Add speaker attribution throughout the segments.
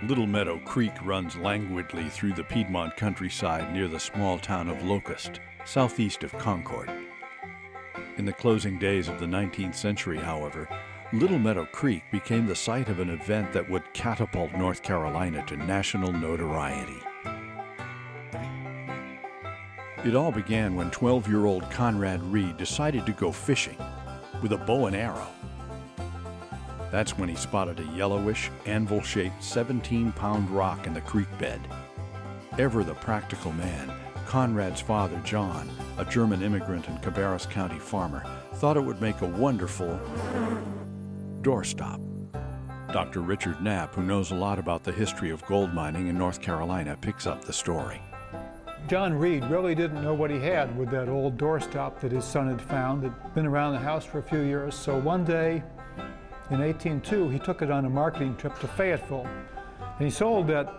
Speaker 1: Little Meadow Creek runs languidly through the Piedmont countryside near the small town of Locust, southeast of Concord. In the closing days of the 19th century, however, Little Meadow Creek became the site of an event that would catapult North Carolina to national notoriety. It all began when 12-year-old Conrad Reed decided to go fishing with a bow and arrow. That's when he spotted a yellowish, anvil-shaped 17-pound rock in the creek bed. Ever the practical man, Conrad's father, John, a German immigrant and Cabarrus County farmer, thought it would make a wonderful doorstop. Dr. Richard Knapp, who knows a lot about the history of gold mining in North Carolina, picks up the story.
Speaker 2: John Reed really didn't know what he had with that old doorstop that his son had found. It'd been around the house for a few years, so one day in 1802, he took it on a marketing trip to Fayetteville, and he sold that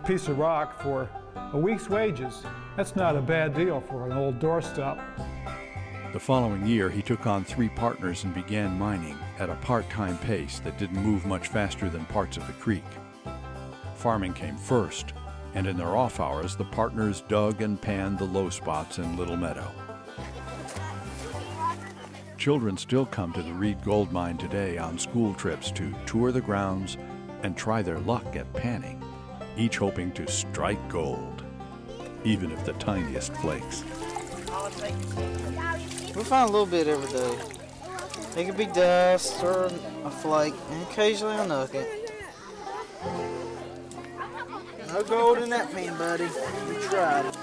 Speaker 2: piece of rock for a week's wages. That's not a bad deal for an old doorstop.
Speaker 1: The following year, he took on 3 partners and began mining at a part-time pace that didn't move much faster than parts of the creek. Farming came first, and in their off hours, the partners dug and panned the low spots in Little Meadow. Children still come to the Reed Gold Mine today on school trips to tour the grounds and try their luck at panning, each hoping to strike gold, even if the tiniest flakes.
Speaker 3: We find a little bit every day. It could be dust or a flake, and occasionally a nugget. No gold in that pan, buddy. We tried.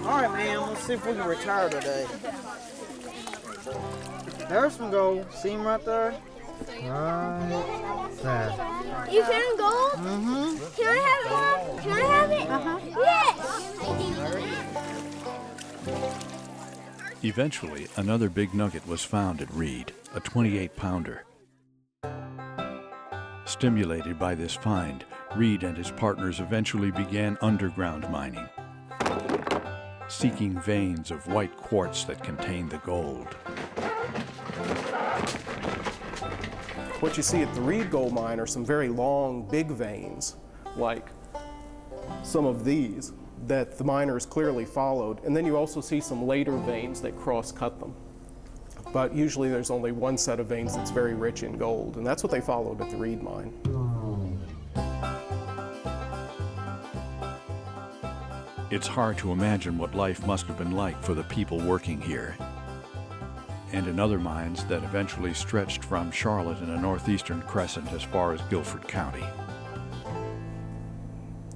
Speaker 3: All right, man, let's see if we can retire today. There's some gold. See him right there?
Speaker 2: Right there.
Speaker 4: You found gold?
Speaker 3: Mm-hmm.
Speaker 4: Can I have it, Mom? Can I have it? Yes!
Speaker 1: Eventually, another big nugget was found at Reed, a 28-pounder. Stimulated by this find, Reed and his partners eventually began underground mining, seeking veins of white quartz that contained the gold.
Speaker 5: What you see at the Reed Gold Mine are some very long, big veins, like some of these, that the miners clearly followed. And then you also see some later veins that cross-cut them. But usually there's only one set of veins that's very rich in gold, and that's what they followed at the Reed Mine.
Speaker 1: It's hard to imagine what life must have been like for the people working here, and in other mines that eventually stretched from Charlotte in a northeastern crescent as far as Guilford County.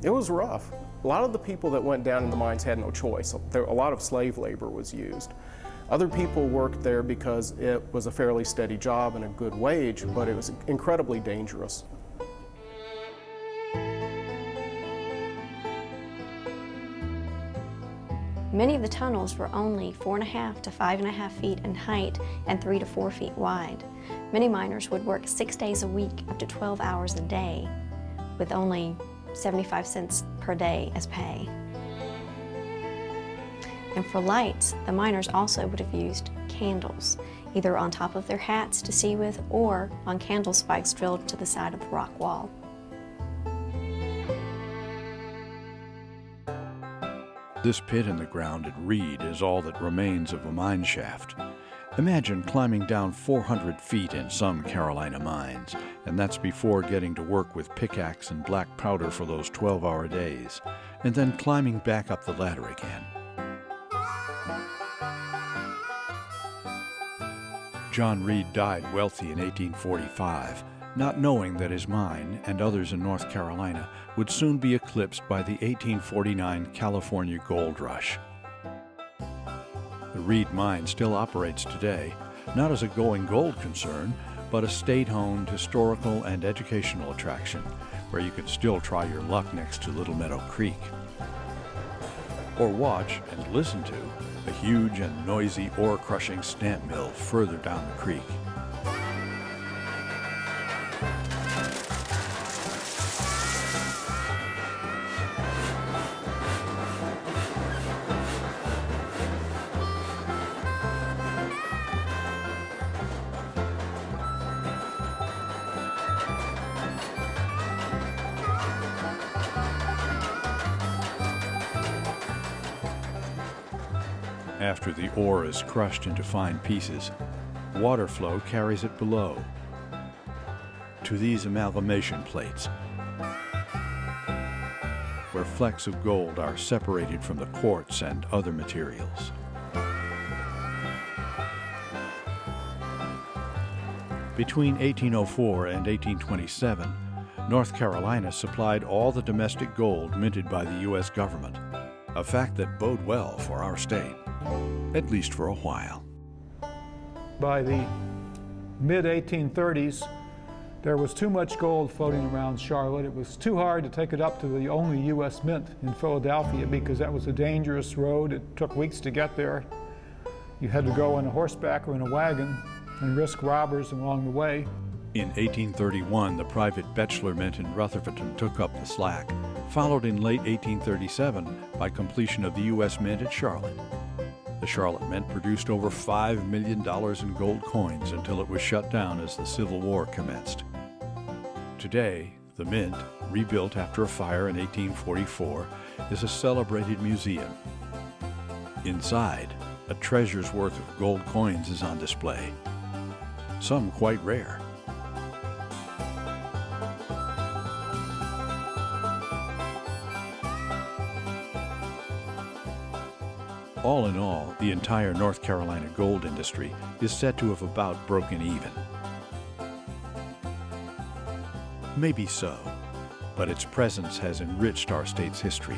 Speaker 5: It was rough. A lot of the people that went down in the mines had no choice. A lot of slave labor was used. Other people worked there because it was a fairly steady job and a good wage, but it was incredibly dangerous.
Speaker 6: Many of the tunnels were only 4.5 to 5.5 feet in height and 3 to 4 feet wide. Many miners would work 6 days a week, up to 12 hours a day, with only 75 cents per day as pay. And for lights, the miners also would have used candles, either on top of their hats to see with or on candle spikes drilled to the side of the rock wall.
Speaker 1: This pit in the ground at Reed is all that remains of a mine shaft. Imagine climbing down 400 feet in some Carolina mines, and that's before getting to work with pickaxe and black powder for those 12-hour days, and then climbing back up the ladder again. John Reed died wealthy in 1845, not knowing that his mine and others in North Carolina would soon be eclipsed by the 1849 California gold rush. The Reed mine still operates today, not as a going gold concern, but a state-owned historical and educational attraction where you can still try your luck next to Little Meadow Creek. Or watch and listen to a huge and noisy ore-crushing stamp mill further down the creek. After the ore is crushed into fine pieces, water flow carries it below to these amalgamation plates, where flecks of gold are separated from the quartz and other materials. Between 1804 and 1827, North Carolina supplied all the domestic gold minted by the U.S. government, a fact that bode well for our state, at least for a while.
Speaker 2: By the mid-1830s, there was too much gold floating around Charlotte. It was too hard to take it up to the only U.S. mint in Philadelphia because that was a dangerous road. It took weeks to get there. You had to go on a horseback or in a wagon and risk robbers along the way.
Speaker 1: In 1831, the private Bachelor Mint in Rutherfordton took up the slack, followed in late 1837 by completion of the U.S. Mint at Charlotte. The Charlotte Mint produced over $5 million in gold coins until it was shut down as the Civil War commenced. Today, the Mint, rebuilt after a fire in 1844, is a celebrated museum. Inside, a treasure's worth of gold coins is on display, some quite rare. All in all, the entire North Carolina gold industry is said to have about broken even. Maybe so, but its presence has enriched our state's history.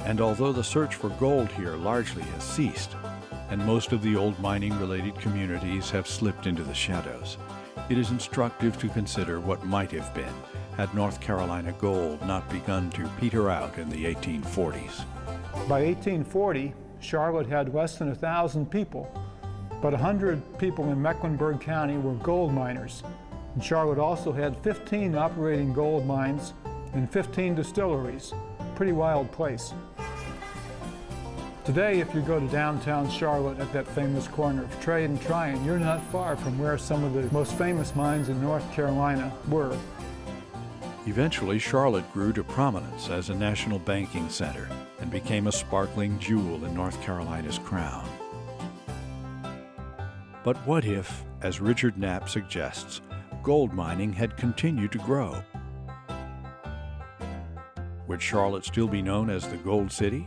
Speaker 1: And although the search for gold here largely has ceased, and most of the old mining-related communities have slipped into the shadows, it is instructive to consider what might have been had North Carolina gold not begun to peter out in the 1840s.
Speaker 2: By 1840, Charlotte had less than 1,000 people, but 100 people in Mecklenburg County were gold miners. And Charlotte also had 15 operating gold mines and 15 distilleries. Pretty wild place. Today, if you go to downtown Charlotte at that famous corner of Trade and Tryon, you're not far from where some of the most famous mines in North Carolina were.
Speaker 1: Eventually, Charlotte grew to prominence as a national banking center and became a sparkling jewel in North Carolina's crown. But what if, as Richard Knapp suggests, gold mining had continued to grow? Would Charlotte still be known as the Gold City?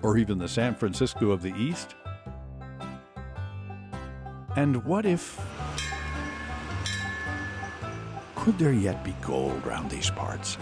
Speaker 1: Or even the San Francisco of the East? And what if... could there yet be gold around these parts?